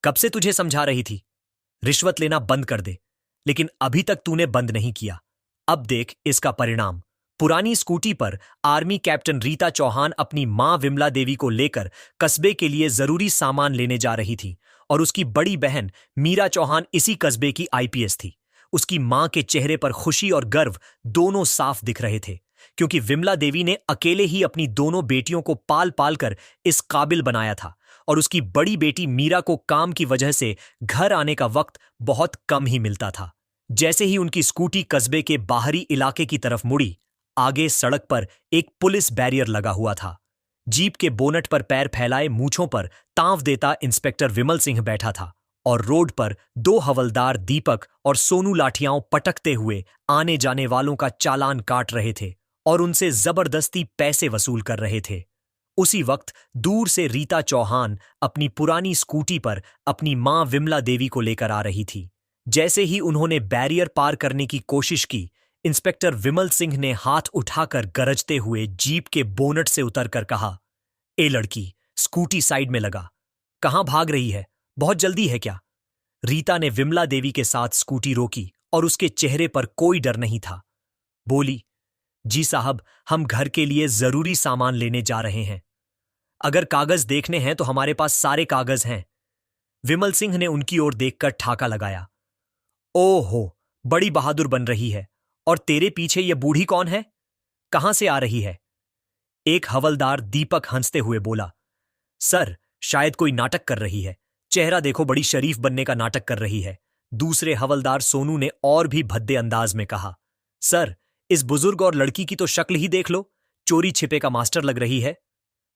कब से तुझे समझा रही थी रिश्वत लेना बंद कर दे, लेकिन अभी तक तूने बंद नहीं किया। अब देख इसका परिणाम। पुरानी स्कूटी पर आर्मी कैप्टन रीता चौहान अपनी मां विमला देवी को लेकर कस्बे के लिए जरूरी सामान लेने जा रही थी और उसकी बड़ी बहन मीरा चौहान इसी कस्बे की आईपीएस थी। उसकी मां के चेहरे पर खुशी और गर्व दोनों साफ दिख रहे थे, क्योंकि विमला देवी ने अकेले ही अपनी दोनों बेटियों को पाल पाल कर इस काबिल बनाया था और उसकी बड़ी बेटी मीरा को काम की वजह से घर आने का वक्त बहुत कम ही मिलता था। जैसे ही उनकी स्कूटी कस्बे के बाहरी इलाके की तरफ मुड़ी, आगे सड़क पर एक पुलिस बैरियर लगा हुआ था। जीप के बोनट पर पैर फैलाए मूंछों पर तांव देता इंस्पेक्टर विमल सिंह बैठा था और रोड पर दो हवलदार दीपक और सोनू लाठियां पटकते हुए आने जाने वालों का चालान काट रहे थे और उनसे जबरदस्ती पैसे वसूल कर रहे थे। उसी वक्त दूर से रीता चौहान अपनी पुरानी स्कूटी पर अपनी मां विमला देवी को लेकर आ रही थी। जैसे ही उन्होंने बैरियर पार करने की कोशिश की, इंस्पेक्टर विमल सिंह ने हाथ उठाकर गरजते हुए जीप के बोनट से उतरकर कहा, ए लड़की, स्कूटी साइड में लगा। कहां भाग रही है? बहुत जल्दी है क्या? रीता ने विमला देवी के साथ स्कूटी रोकी और उसके चेहरे पर कोई डर नहीं था। बोली, जी साहब, हम घर के लिए जरूरी सामान लेने जा रहे हैं। अगर कागज देखने हैं तो हमारे पास सारे कागज हैं। विमल सिंह ने उनकी ओर देखकर ठाका लगाया। ओहो, बड़ी बहादुर बन रही है। और तेरे पीछे ये बूढ़ी कौन है? कहां से आ रही है? एक हवलदार दीपक हंसते हुए बोला, सर, शायद कोई नाटक कर रही है। चेहरा देखो, बड़ी शरीफ बनने का नाटक कर रही है। दूसरे हवलदार सोनू ने और भी भद्दे अंदाज में कहा, सर, इस बुजुर्ग और लड़की की तो शक्ल ही देख लो, चोरी छिपे का मास्टर लग रही है।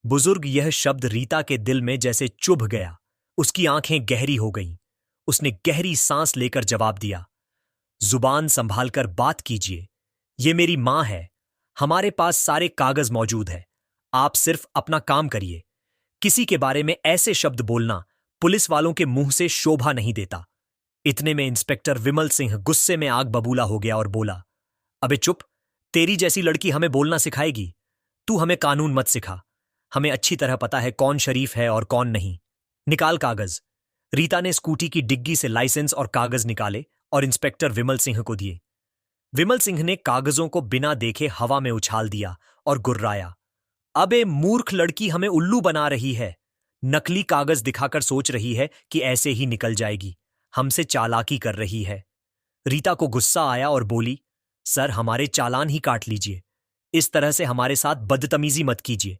बुजुर्ग, यह शब्द रीता के दिल में जैसे चुभ गया। उसकी आंखें गहरी हो गईं। उसने गहरी सांस लेकर जवाब दिया, जुबान संभालकर बात कीजिए। ये मेरी मां है। हमारे पास सारे कागज मौजूद है। आप सिर्फ अपना काम करिए। किसी के बारे में ऐसे शब्द बोलना पुलिस वालों के मुंह से शोभा नहीं देता। इतने में इंस्पेक्टर विमल सिंह गुस्से में आग बबूला हो गया और बोला, अबे चुप, तेरी जैसी लड़की हमें बोलना सिखाएगी? तू हमें कानून मत सिखा। हमें अच्छी तरह पता है कौन शरीफ है और कौन नहीं। निकाल कागज। रीता ने स्कूटी की डिग्गी से लाइसेंस और कागज निकाले और इंस्पेक्टर विमल सिंह को दिए। विमल सिंह ने कागजों को बिना देखे हवा में उछाल दिया और गुर्राया, अबे मूर्ख लड़की, हमें उल्लू बना रही है। नकली कागज दिखाकर सोच रही है कि ऐसे ही निकल जाएगी। हमसे चालाकी कर रही है। रीता को गुस्सा आया और बोली, सर, हमारे चालान ही काट लीजिए। इस तरह से हमारे साथ बदतमीजी मत कीजिए।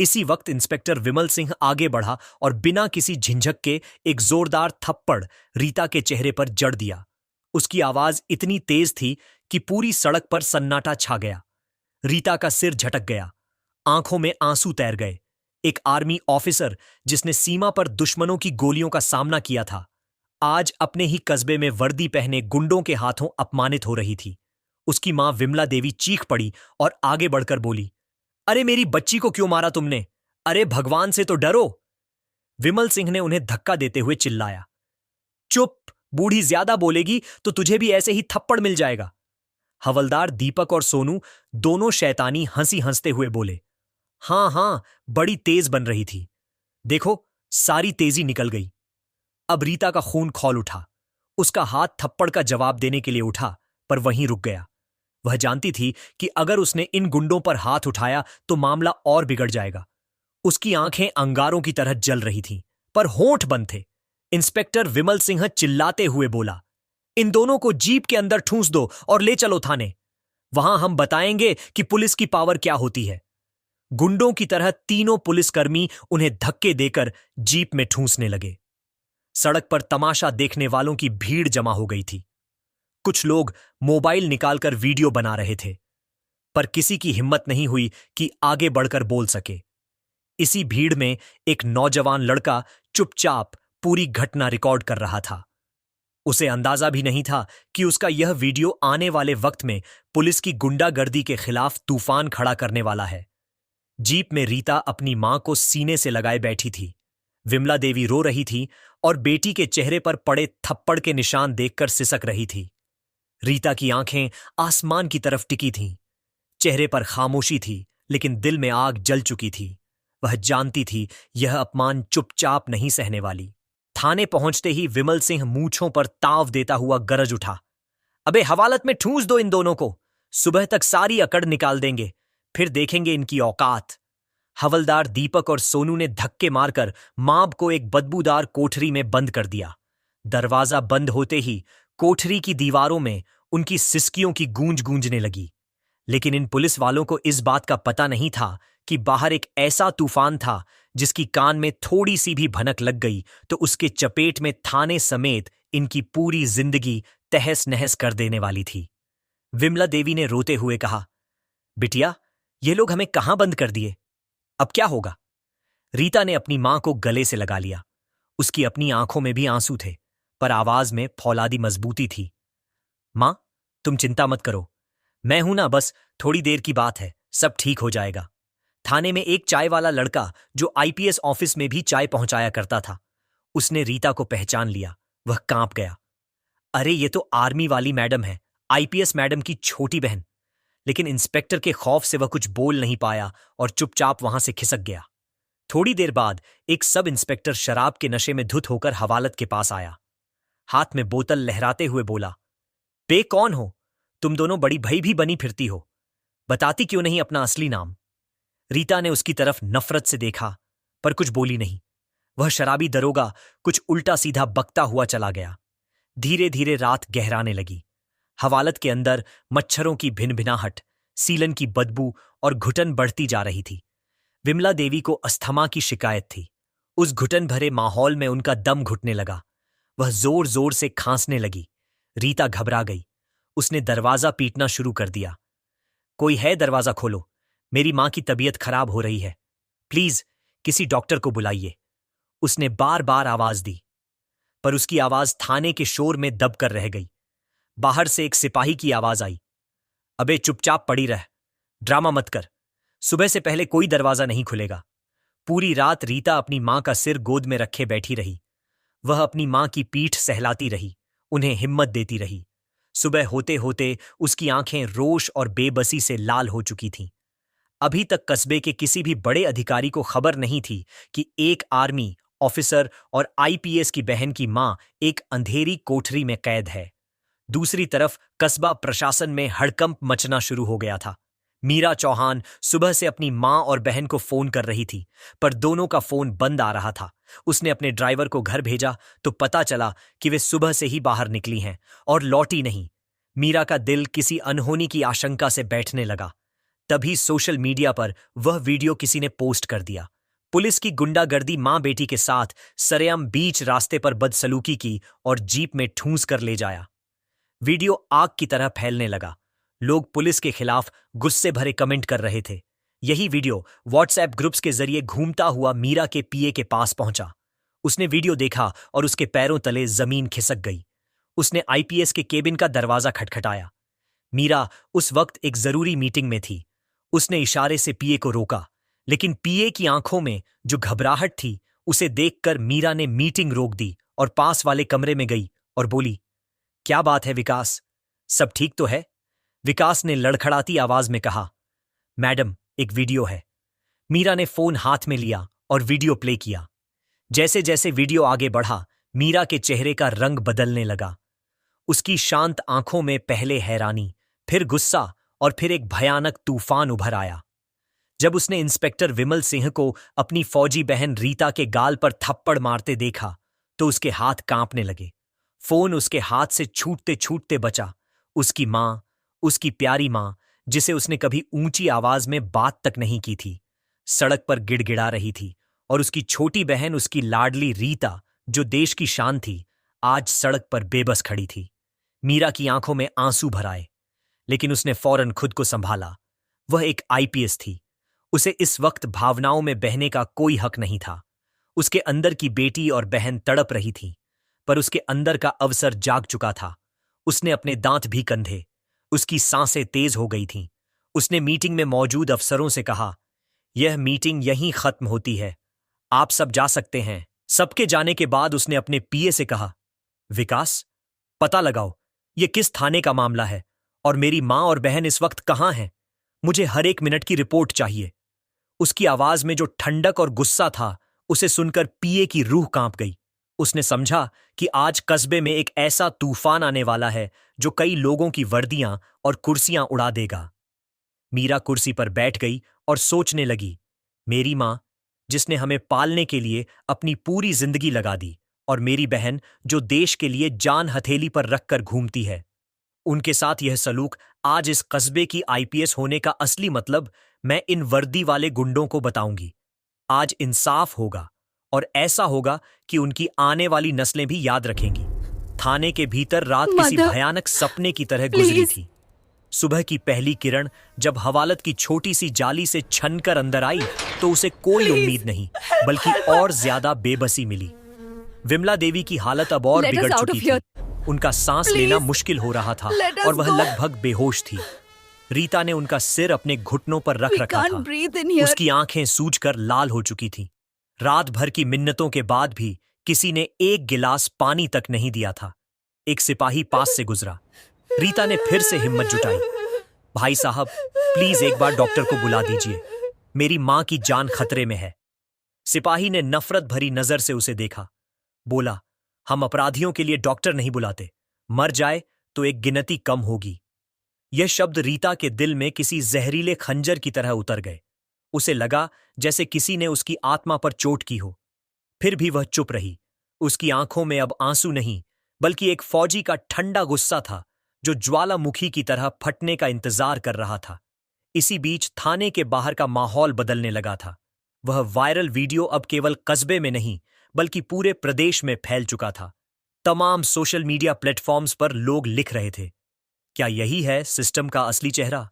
इसी वक्त इंस्पेक्टर विमल सिंह आगे बढ़ा और बिना किसी झिझक के एक जोरदार थप्पड़ रीता के चेहरे पर जड़ दिया। उसकी आवाज इतनी तेज थी कि पूरी सड़क पर सन्नाटा छा गया। रीता का सिर झटक गया, आंखों में आंसू तैर गए। एक आर्मी ऑफिसर जिसने सीमा पर दुश्मनों की गोलियों का सामना किया था, आज अपने ही कस्बे में वर्दी पहने गुंडों के हाथों अपमानित हो रही थी। उसकी मां विमला देवी चीख पड़ी और आगे बढ़कर बोली, अरे मेरी बच्ची को क्यों मारा तुमने? अरे भगवान से तो डरो। विमल सिंह ने उन्हें धक्का देते हुए चिल्लाया, चुप, बूढ़ी ज्यादा बोलेगी तो तुझे भी ऐसे ही थप्पड़ मिल जाएगा। हवलदार दीपक और सोनू दोनों शैतानी हंसी हंसते हुए बोले, हां हां, बड़ी तेज बन रही थी। देखो, सारी तेजी निकल गई। अब रीता का खून खौल उठा। उसका हाथ थप्पड़ का जवाब देने के लिए उठा, पर वहीं रुक गया। वह जानती थी कि अगर उसने इन गुंडों पर हाथ उठाया तो मामला और बिगड़ जाएगा। उसकी आंखें अंगारों की तरह जल रही थीं, पर होंठ बंद थे। इंस्पेक्टर विमल सिंह चिल्लाते हुए बोला, इन दोनों को जीप के अंदर ठूंस दो और ले चलो थाने। वहां हम बताएंगे कि पुलिस की पावर क्या होती है। गुंडों की तरह तीनों पुलिसकर्मी उन्हें धक्के देकर जीप में ठूंसने लगे। सड़क पर तमाशा देखने वालों की भीड़ जमा हो गई थी। कुछ लोग मोबाइल निकालकर वीडियो बना रहे थे, पर किसी की हिम्मत नहीं हुई कि आगे बढ़कर बोल सके। इसी भीड़ में एक नौजवान लड़का चुपचाप पूरी घटना रिकॉर्ड कर रहा था। उसे अंदाजा भी नहीं था कि उसका यह वीडियो आने वाले वक्त में पुलिस की गुंडागर्दी के खिलाफ तूफान खड़ा करने वाला है। जीप में रीता अपनी मां को सीने से लगाए बैठी थी। विमला देवी रो रही थी और बेटी के चेहरे पर पड़े थप्पड़ के निशान देखकर सिसक रही थी। रीता की आंखें आसमान की तरफ टिकी थीं। चेहरे पर खामोशी थी, लेकिन दिल में आग जल चुकी थी। वह जानती थी यह अपमान चुपचाप नहीं सहने वाली। थाने पहुंचते ही विमल सिंह मूंछों पर ताव देता हुआ गरज उठा, अबे हवालत में ठूंस दो इन दोनों को, सुबह तक सारी अकड़ निकाल देंगे, फिर देखेंगे इनकी औकात। हवलदार दीपक और सोनू ने धक्के मारकर माब को एक बदबूदार कोठरी में बंद कर दिया। दरवाजा बंद होते ही कोठरी की दीवारों में उनकी सिसकियों की गूंज गूंजने लगी। लेकिन इन पुलिस वालों को इस बात का पता नहीं था कि बाहर एक ऐसा तूफान था जिसकी कान में थोड़ी सी भी भनक लग गई तो उसके चपेट में थाने समेत इनकी पूरी जिंदगी तहस नहस कर देने वाली थी। विमला देवी ने रोते हुए कहा, बिटिया, ये लोग हमें कहां बंद कर दिए, अब क्या होगा? रीता ने अपनी मां को गले से लगा लिया। उसकी अपनी आंखों में भी आंसू थे, पर आवाज में फौलादी मजबूती थी। मां, तुम चिंता मत करो, मैं हूं ना, बस थोड़ी देर की बात है, सब ठीक हो जाएगा। थाने में एक चाय वाला लड़का जो आईपीएस ऑफिस में भी चाय पहुंचाया करता था, उसने रीता को पहचान लिया। वह कांप गया। अरे ये तो आर्मी वाली मैडम है, आईपीएस मैडम की छोटी बहन। लेकिन इंस्पेक्टर के खौफ से वह कुछ बोल नहीं पाया और चुपचाप वहां से खिसक गया। थोड़ी देर बाद एक सब इंस्पेक्टर शराब के नशे में धुत होकर हवालत के पास आया। हाथ में बोतल लहराते हुए बोला, बे कौन हो तुम दोनों? बड़ी भई भी बनी फिरती हो, बताती क्यों नहीं अपना असली नाम? रीता ने उसकी तरफ नफरत से देखा, पर कुछ बोली नहीं। वह शराबी दरोगा कुछ उल्टा सीधा बकता हुआ चला गया। धीरे धीरे रात गहराने लगी। हवालत के अंदर मच्छरों की भिनभिनाहट, सीलन की बदबू और घुटन बढ़ती जा रही थी। विमला देवी को अस्थमा की शिकायत थी। उस घुटन भरे माहौल में उनका दम घुटने लगा। वह जोर जोर से खांसने लगी। रीता घबरा गई। उसने दरवाजा पीटना शुरू कर दिया। कोई है? दरवाजा खोलो, मेरी मां की तबीयत खराब हो रही है, प्लीज किसी डॉक्टर को बुलाइए। उसने बार बार आवाज दी, पर उसकी आवाज थाने के शोर में दबकर रह गई। बाहर से एक सिपाही की आवाज आई, अबे चुपचाप पड़ी रह, ड्रामा मत कर, सुबह से पहले कोई दरवाजा नहीं खुलेगा। पूरी रात रीता अपनी मां का सिर गोद में रखे बैठी रही। वह अपनी मां की पीठ सहलाती रही, उन्हें हिम्मत देती रही। सुबह होते होते उसकी आंखें रोष और बेबसी से लाल हो चुकी थीं। अभी तक कस्बे के किसी भी बड़े अधिकारी को खबर नहीं थी कि एक आर्मी ऑफिसर और आईपीएस की बहन की मां एक अंधेरी कोठरी में कैद है। दूसरी तरफ कस्बा प्रशासन में हड़कंप मचना शुरू हो गया था। मीरा चौहान सुबह से अपनी मां और बहन को फोन कर रही थी, पर दोनों का फोन बंद आ रहा था। उसने अपने ड्राइवर को घर भेजा तो पता चला कि वे सुबह से ही बाहर निकली हैं और लौटी नहीं। मीरा का दिल किसी अनहोनी की आशंका से बैठने लगा। तभी सोशल मीडिया पर वह वीडियो किसी ने पोस्ट कर दिया। पुलिस की गुंडागर्दी मां बेटी के साथ सरेआम बीच रास्ते पर बदसलूकी की और जीप में ठूंस कर ले जाया। वीडियो आग की तरह फैलने लगा। लोग पुलिस के खिलाफ गुस्से भरे कमेंट कर रहे थे। यही वीडियो व्हाट्सएप ग्रुप्स के जरिए घूमता हुआ मीरा के पीए के पास पहुंचा। उसने वीडियो देखा और उसके पैरों तले जमीन खिसक गई। उसने आईपीएस के केबिन का दरवाजा खटखटाया। मीरा उस वक्त एक जरूरी मीटिंग में थी। उसने इशारे से पीए को रोका, लेकिन पीए की आंखों में जो घबराहट थी उसे देखकर मीरा ने मीटिंग रोक दी और पास वाले कमरे में गई और बोली, क्या बात है विकास, सब ठीक तो है? विकास ने लड़खड़ाती आवाज में कहा, मैडम एक वीडियो है। मीरा ने फोन हाथ में लिया और वीडियो प्ले किया। जैसे जैसे वीडियो आगे बढ़ा, मीरा के चेहरे का रंग बदलने लगा। उसकी शांत आंखों में पहले हैरानी, फिर गुस्सा और फिर एक भयानक तूफान उभर आया। जब उसने इंस्पेक्टर विमल सिंह को अपनी फौजी बहन रीता के गाल पर थप्पड़ मारते देखा तो उसके हाथ कांपने लगे। फोन उसके हाथ से छूटते छूटते बचा। उसकी मां, उसकी प्यारी मां, जिसे उसने कभी ऊंची आवाज में बात तक नहीं की थी, सड़क पर गिड़गिड़ा रही थी। और उसकी छोटी बहन, उसकी लाडली रीता, जो देश की शान थी, आज सड़क पर बेबस खड़ी थी। मीरा की आंखों में आंसू भर आए, लेकिन उसने फौरन खुद को संभाला। वह एक आईपीएस थी। उसे इस वक्त भावनाओं में बहने का कोई हक नहीं था। उसके अंदर की बेटी और बहन तड़प रही थी, पर उसके अंदर का अवसर जाग चुका था। उसने अपने दांत भी कंधे। उसकी सांसें तेज हो गई थीं। उसने मीटिंग में मौजूद अफसरों से कहा, यह मीटिंग यहीं खत्म होती है, आप सब जा सकते हैं। सबके जाने के बाद उसने अपने पीए से कहा, विकास, पता लगाओ ये किस थाने का मामला है और मेरी मां और बहन इस वक्त कहां हैं। मुझे हर एक मिनट की रिपोर्ट चाहिए। उसकी आवाज में जो ठंडक और गुस्सा था, उसे सुनकर पीए की रूह कांप गई। उसने समझा कि आज कस्बे में एक ऐसा तूफान आने वाला है जो कई लोगों की वर्दियां और कुर्सियां उड़ा देगा। मीरा कुर्सी पर बैठ गई और सोचने लगी, मेरी मां जिसने हमें पालने के लिए अपनी पूरी जिंदगी लगा दी, और मेरी बहन जो देश के लिए जान हथेली पर रखकर घूमती है, उनके साथ यह सलूक। आज इस कस्बे की आईपीएस होने का असली मतलब मैं इन वर्दी वाले गुंडों को बताऊंगी। आज इंसाफ होगा, और ऐसा होगा कि उनकी आने वाली नस्लें भी याद रखेंगी। थाने के भीतर रात किसी मदर, भयानक सपने की तरह गुजरी प्लीज। थी। सुबह की पहली किरण जब हवालत की छोटी सी जाली से छनकर अंदर आई तो उसे कोई प्लीज, उम्मीद नहीं बल्कि और ज्यादा बेबसी मिली। विमला देवी की हालत अब और Let us बिगड़ out चुकी of थी। here. उनका सांस Please, लेना मुश्किल हो रहा था let us और वह go. लगभग बेहोश थी। रीता ने उनका सिर अपने घुटनों पर रख We रखा can't था। breathe in here. उसकी आंखें सूजकर लाल हो चुकी थीं। रात भर की मिन्नतों के बाद भी किसी ने एक गिलास पानी तक नहीं दिया था। एक सिपाही पास से गुजरा। रीता ने फिर से हिम्मत जुटाई। भाई साहब, प्लीज एक बार डॉक्टर को बुला दीजिए, मेरी मां की जान खतरे में है। सिपाही ने नफरत भरी नजर से उसे देखा। बोला, हम अपराधियों के लिए डॉक्टर नहीं बुलाते, मर जाए तो एक गिनती कम होगी। यह शब्द रीता के दिल में किसी जहरीले खंजर की तरह उतर गए। उसे लगा जैसे किसी ने उसकी आत्मा पर चोट की हो। फिर भी वह चुप रही। उसकी आंखों में अब आंसू नहीं, बल्कि एक फौजी का ठंडा गुस्सा था जो ज्वालामुखी की तरह फटने का इंतजार कर रहा था। इसी बीच थाने के बाहर का माहौल बदलने लगा था। वह वायरल वीडियो अब केवल कस्बे में नहीं बल्कि पूरे प्रदेश में फैल चुका था। तमाम सोशल मीडिया प्लेटफॉर्म्स पर लोग लिख रहे थे, क्या यही है सिस्टम का असली चेहरा?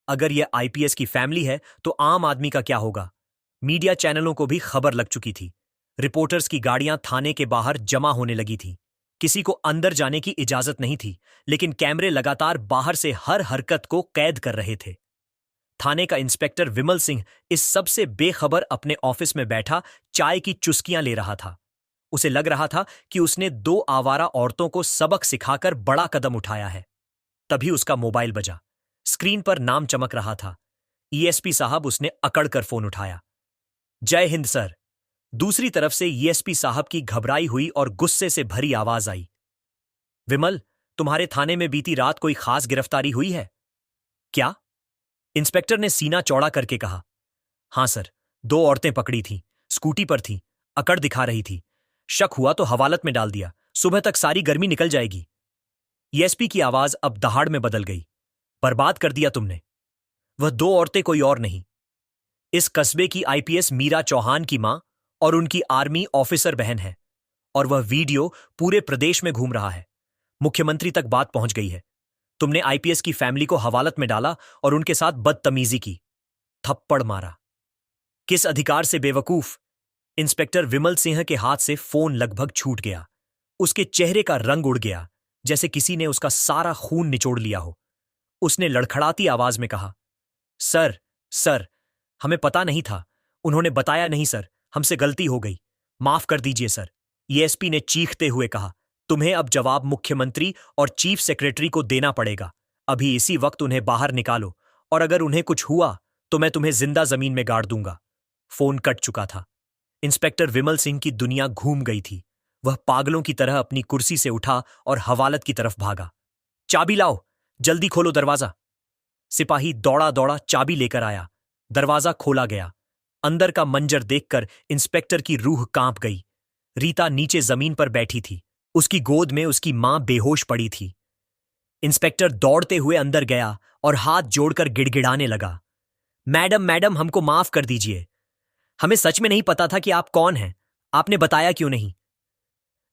अगर यह आईपीएस की फैमिली है तो आम आदमी का क्या होगा? मीडिया चैनलों को भी खबर लग चुकी थी। रिपोर्टर्स की गाड़ियां थाने के बाहर जमा होने लगी थी। किसी को अंदर जाने की इजाजत नहीं थी, लेकिन कैमरे लगातार बाहर से हर हरकत को कैद कर रहे थे। थाने का इंस्पेक्टर विमल सिंह इस सब से बेखबर अपने ऑफिस में बैठा चाय की चुस्कियां ले रहा था। उसे लग रहा था कि उसने 2 आवारा औरतों को सबक सिखाकर बड़ा कदम उठाया है। तभी उसका मोबाइल बजा। स्क्रीन पर नाम चमक रहा था। ईएसपी साहब। उसने अकड़ कर फोन उठाया। जय हिंद सर। दूसरी तरफ से ईएसपी साहब की घबराई हुई और गुस्से से भरी आवाज आई। विमल, तुम्हारे थाने में बीती रात कोई खास गिरफ्तारी हुई है क्या? इंस्पेक्टर ने सीना चौड़ा करके कहा। हां सर, 2 औरतें पकड़ी थीं, स्कूटी पर थीं, अकड़ दिखा रही थी। शक हुआ तो हवालत में डाल दिया, सुबह तक सारी गर्मी निकल जाएगी। ईएसपी की आवाज अब दहाड़ में बदल गई। बर्बाद कर दिया तुमने। वह 2 औरतें कोई और नहीं, इस कस्बे की आईपीएस मीरा चौहान की मां और उनकी आर्मी ऑफिसर बहन है। और वह वीडियो पूरे प्रदेश में घूम रहा है। मुख्यमंत्री तक बात पहुंच गई है। तुमने आईपीएस की फैमिली को हवालत में डाला और उनके साथ बदतमीजी की, थप्पड़ मारा। किस अधिकार से बेवकूफ? इंस्पेक्टर विमल सिंह के हाथ से फोन लगभग छूट गया। उसके चेहरे का रंग उड़ गया, जैसे किसी ने उसका सारा खून निचोड़ लिया हो। उसने लड़खड़ाती आवाज में कहा, सर, सर, हमें पता नहीं था, उन्होंने बताया नहीं सर, हमसे गलती हो गई, माफ कर दीजिए सर। ईएसपी ने चीखते हुए कहा, तुम्हें अब जवाब मुख्यमंत्री और चीफ सेक्रेटरी को देना पड़ेगा। अभी इसी वक्त उन्हें बाहर निकालो, और अगर उन्हें कुछ हुआ तो मैं तुम्हें जिंदा जमीन में गाड़ दूंगा। फोन कट चुका था। इंस्पेक्टर विमल सिंह की दुनिया घूम गई थी। वह पागलों की तरह अपनी कुर्सी से उठा और हवालत की तरफ भागा। चाबी लाओ, जल्दी खोलो दरवाजा। सिपाही दौड़ा दौड़ा चाबी लेकर आया। दरवाजा खोला गया। अंदर का मंजर देखकर इंस्पेक्टर की रूह कांप गई। रीता नीचे जमीन पर बैठी थी। उसकी गोद में उसकी मां बेहोश पड़ी थी। इंस्पेक्टर दौड़ते हुए अंदर गया और हाथ जोड़कर गिड़गिड़ाने लगा, मैडम, मैडम, हमको माफ कर दीजिए। हमें सच में नहीं पता था कि आप कौन हैं। आपने बताया क्यों नहीं?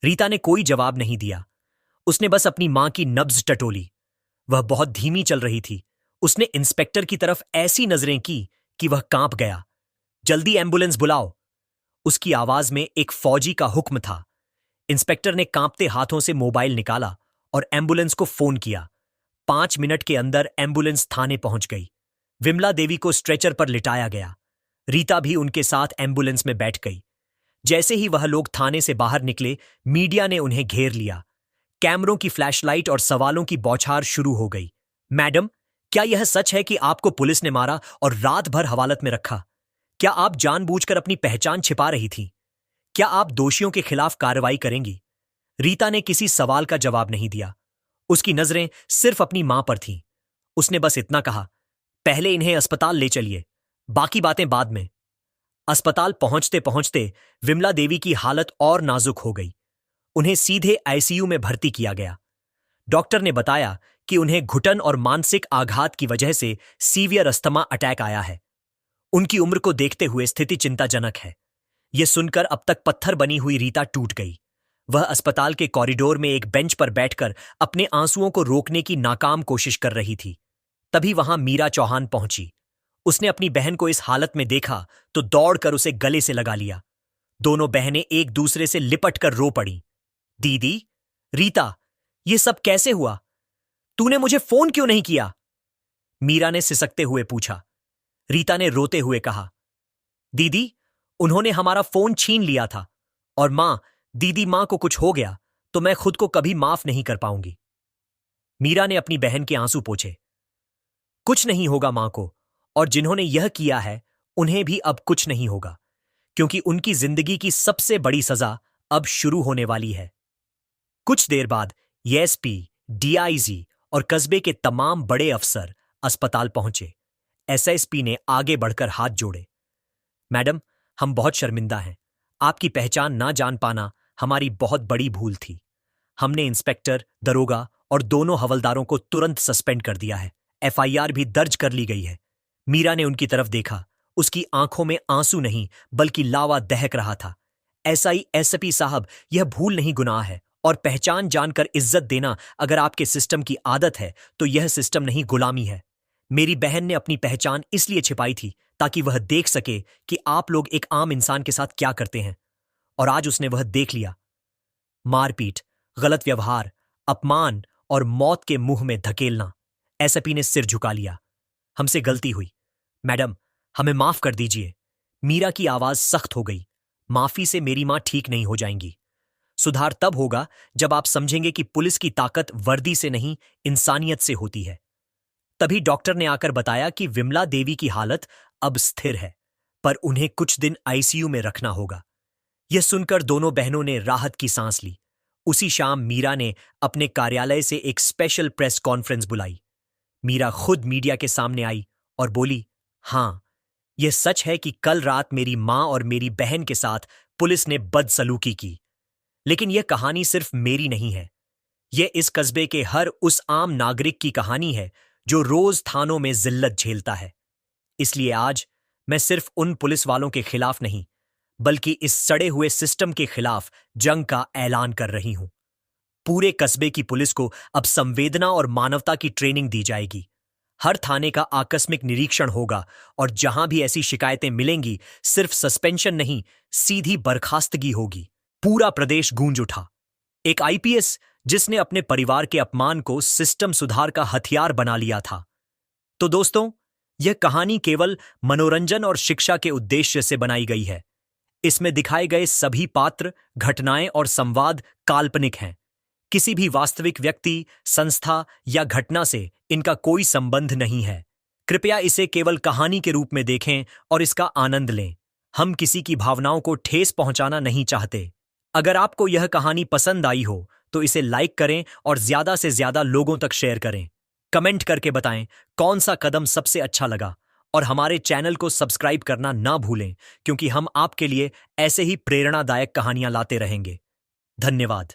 रीता ने कोई जवाब नहीं दिया। उसने बस अपनी मां की नब्ज टटोली। वह बहुत धीमी चल रही थी। उसने इंस्पेक्टर की तरफ ऐसी नजरें की कि वह कांप गया। जल्दी एम्बुलेंस बुलाओ। उसकी आवाज में एक फौजी का हुक्म था। इंस्पेक्टर ने कांपते हाथों से मोबाइल निकाला और एम्बुलेंस को फोन किया। 5 मिनट के अंदर एम्बुलेंस थाने पहुंच गई। विमला देवी को स्ट्रेचर पर लिटाया गया। रीता भी उनके साथ एम्बुलेंस में बैठ गई। जैसे ही वह लोग थाने से बाहर निकले, मीडिया ने उन्हें घेर लिया। कैमरों की फ्लैशलाइट और सवालों की बौछार शुरू हो गई। मैडम, क्या यह सच है कि आपको पुलिस ने मारा और रात भर हवालत में रखा? क्या आप जानबूझकर अपनी पहचान छिपा रही थी? क्या आप दोषियों के खिलाफ कार्रवाई करेंगी? रीता ने किसी सवाल का जवाब नहीं दिया। उसकी नजरें सिर्फ अपनी मां पर थीं। उसने बस इतना कहा, पहले इन्हें अस्पताल ले चलिए, बाकी बातें बाद में। अस्पताल पहुंचते पहुंचते विमला देवी की हालत और नाजुक हो गई। उन्हें सीधे आईसीयू में भर्ती किया गया। डॉक्टर ने बताया कि उन्हें घुटन और मानसिक आघात की वजह से सीवियर अस्थमा अटैक आया है। उनकी उम्र को देखते हुए स्थिति चिंताजनक है। यह सुनकर अब तक पत्थर बनी हुई रीता टूट गई। वह अस्पताल के कॉरिडोर में एक बेंच पर बैठकर अपने आंसुओं को रोकने की नाकाम कोशिश कर रही थी। तभी वहां मीरा चौहान पहुंची। उसने अपनी बहन को इस हालत में देखा तो दौड़कर उसे गले से लगा लिया। दोनों बहनें एक दूसरे से लिपटकर रो पड़ीं। दीदी, रीता, ये सब कैसे हुआ? तूने मुझे फोन क्यों नहीं किया? मीरा ने सिसकते हुए पूछा। रीता ने रोते हुए कहा, दीदी, उन्होंने हमारा फोन छीन लिया था। और मां, दीदी, मां को कुछ हो गया तो मैं खुद को कभी माफ नहीं कर पाऊंगी। मीरा ने अपनी बहन के आंसू पोंछे। कुछ नहीं होगा मां को, और जिन्होंने यह किया है उन्हें भी अब कुछ नहीं होगा, क्योंकि उनकी जिंदगी की सबसे बड़ी सजा अब शुरू होने वाली है। कुछ देर बाद एसपी, डीआईजी और कस्बे के तमाम बड़े अफसर अस्पताल पहुंचे। एसएसपी ने आगे बढ़कर हाथ जोड़े। मैडम, हम बहुत शर्मिंदा हैं। आपकी पहचान ना जान पाना हमारी बहुत बड़ी भूल थी। हमने इंस्पेक्टर, दरोगा और दोनों हवलदारों को तुरंत सस्पेंड कर दिया है। एफआईआर भी दर्ज कर ली गई है। मीरा ने उनकी तरफ देखा। उसकी आंखों में आंसू नहीं बल्कि लावा दहक रहा था। एसआई, एसपी साहब, यह भूल नहीं गुनाह है, और पहचान जानकर इज्जत देना अगर आपके सिस्टम की आदत है तो यह सिस्टम नहीं, गुलामी है। मेरी बहन ने अपनी पहचान इसलिए छिपाई थी ताकि वह देख सके कि आप लोग एक आम इंसान के साथ क्या करते हैं, और आज उसने वह देख लिया। मारपीट, गलत व्यवहार, अपमान और मौत के मुंह में धकेलना। एसपी ने सिर झुका लिया। हमसे गलती हुई मैडम, हमें माफ कर दीजिए। मीरा की आवाज सख्त हो गई। माफी से मेरी मां ठीक नहीं हो जाएंगी। सुधार तब होगा जब आप समझेंगे कि पुलिस की ताकत वर्दी से नहीं, इंसानियत से होती है। तभी डॉक्टर ने आकर बताया कि विमला देवी की हालत अब स्थिर है, पर उन्हें कुछ दिन आईसीयू में रखना होगा। यह सुनकर दोनों बहनों ने राहत की सांस ली। उसी शाम मीरा ने अपने कार्यालय से एक स्पेशल प्रेस कॉन्फ्रेंस बुलाई। मीरा खुद मीडिया के सामने आई और बोली, हां, यह सच है कि कल रात मेरी मां और मेरी बहन के साथ पुलिस ने बदसलूकी की। लेकिन यह कहानी सिर्फ मेरी नहीं है। यह इस कस्बे के हर उस आम नागरिक की कहानी है जो रोज थानों में जिल्लत झेलता है। इसलिए आज मैं सिर्फ उन पुलिस वालों के खिलाफ नहीं, बल्कि इस सड़े हुए सिस्टम के खिलाफ जंग का ऐलान कर रही हूं। पूरे कस्बे की पुलिस को अब संवेदना और मानवता की ट्रेनिंग दी जाएगी। हर थाने का आकस्मिक निरीक्षण होगा, और जहां भी ऐसी शिकायतें मिलेंगी सिर्फ सस्पेंशन नहीं, सीधी बर्खास्तगी होगी। पूरा प्रदेश गूंज उठा। एक आईपीएस जिसने अपने परिवार के अपमान को सिस्टम सुधार का हथियार बना लिया था। तो दोस्तों, यह कहानी केवल मनोरंजन और शिक्षा के उद्देश्य से बनाई गई है। इसमें दिखाए गए सभी पात्र, घटनाएं और संवाद काल्पनिक हैं। किसी भी वास्तविक व्यक्ति, संस्था या घटना से इनका कोई संबंध नहीं है। कृपया इसे केवल कहानी के रूप में देखें और इसका आनंद लें। हम किसी की भावनाओं को ठेस पहुंचाना नहीं चाहते। अगर आपको यह कहानी पसंद आई हो तो इसे लाइक करें और ज्यादा से ज्यादा लोगों तक शेयर करें। कमेंट करके बताएं कौन सा कदम सबसे अच्छा लगा, और हमारे चैनल को सब्सक्राइब करना ना भूलें, क्योंकि हम आपके लिए ऐसे ही प्रेरणादायक कहानियां लाते रहेंगे। धन्यवाद।